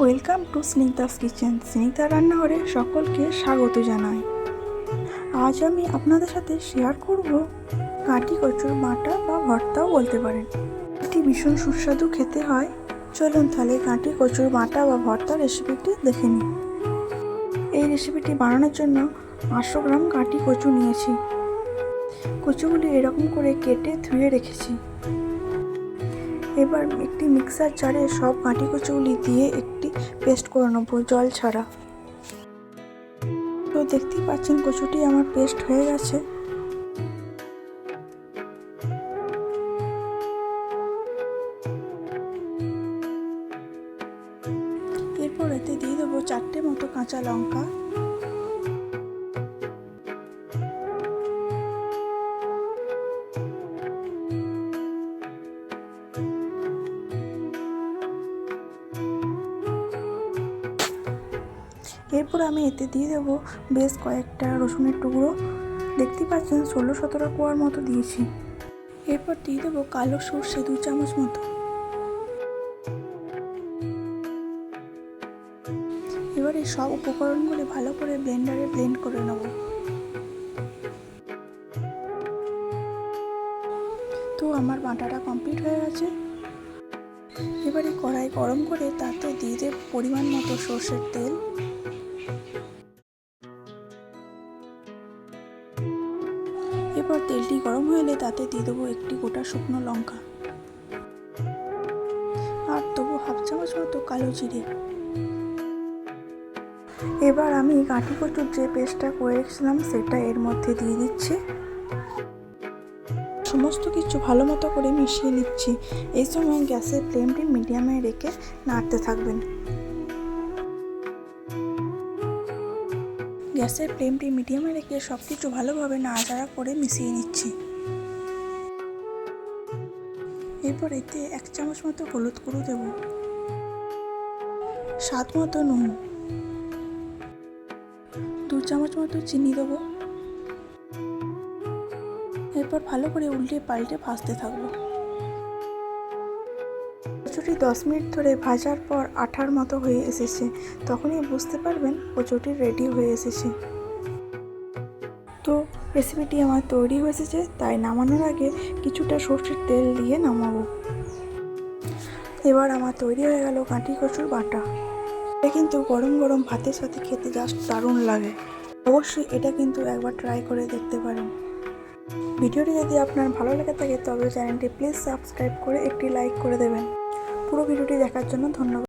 Welcome to Snigdha's kitchen. Snigdha রান্নাঘরে সকলকে স্বাগত জানাই। আজ আমি আপনাদের সাথে শেয়ার করব কাটি কচুর বাটা বা ভর্তাও বলতে পারেন। এটি ভীষণ সুস্বাদু খেতে হয়। চলুন তাহলে কাটি কচুর বাটা বা ভর্তা রেসিপিটি দেখে নিই। এই রেসিপিটি বানানোর জন্য 500 গ্রাম কাটি কচু নিয়েছি। কচুগুলি এরকম করে কেটে ধুয়ে রেখেছি। এবার একটি মিক্সার জারে সব কাটি কচুগুলি দিয়ে একটি পেস্ট করে নেবো, জল ছাড়া। তো দেখতেই পাচ্ছেন কচুটি আমার পেস্ট হয়ে গেছে। এরপর এতে দিয়ে দেবো 4টে মতো কাঁচা লঙ্কা, এরপর আমি এতে দিয়ে দেবো বেশ কয়েকটা রসুনের টুকরো। দেখতে পাচ্ছেন 16-17 কোয়ার মতো দিয়েছি। এরপর দিয়ে দেবো কালো সর্ষে 2 চামচ মতো। এবার এই সব উপকরণগুলি ভালো করে ব্লেন্ডারে ব্লেন্ড করে নেব। তো আমার বাটাটা কমপ্লিট হয়ে গেছে। এবারে কড়াই গরম করে তাতে দিয়ে দেব পরিমাণ মতো সর্ষের তেল। এরপর তেলটি গরম হয়ে এলে তাতে দিয়ে দেবো একটি গোটা শুকনো লঙ্কা আর দেবো 1/2 চামচ মতো কালো জিরে। এবার আমি কাটি কচুর যে পেস্টটা করে রেখেছিলাম সেটা এর মধ্যে দিয়ে দিচ্ছি। সমস্ত কিছু ভালো মতো করে মিশিয়ে নিচ্ছি। এই সময় গ্যাসের ফ্লেমটি মিডিয়ামে রেখে নাড়তে থাকবেন। গ্যাসের ফ্লেমটি মিডিয়ামে রেখে সব কিছু ভালোভাবে নাড়াচাড়া করে মিশিয়ে নিচ্ছি। এরপর এতে 1 চামচ মতো হলুদ গুঁড়ো দেব, স্বাদ মতো নুন, 2 চামচ মতো চিনি দেবো। এরপর ভালো করে উল্টে পাল্টে ভাজতে থাকবো। কচুটি 10 মিনিট ধরে ভাজার পর আঠার মতো হয়ে এসেছে। তখনই বুঝতে পারবেন কচুটি রেডি হয়ে এসেছে। তো রেসিপিটি আমার তৈরি হয়ে এসেছে, তাই নামানোর আগে কিছুটা সর্ষের তেল দিয়ে নামাবো। এবার আমার তৈরি হয়ে গেল কাটি কচুর বাটা। এটা কিন্তু গরম গরম ভাতের সাথে খেতে জাস্ট দারুণ লাগে। অবশ্যই এটা কিন্তু একবার ট্রাই করে দেখতে পারেন। ভিডিওটি যদি আপনার ভালো লেগে থাকে তবে চ্যানেলটি প্লিজ সাবস্ক্রাইব করে একটি লাইক করে দেবেন। পুরো ভিডিওটি দেখার জন্য ধন্যবাদ।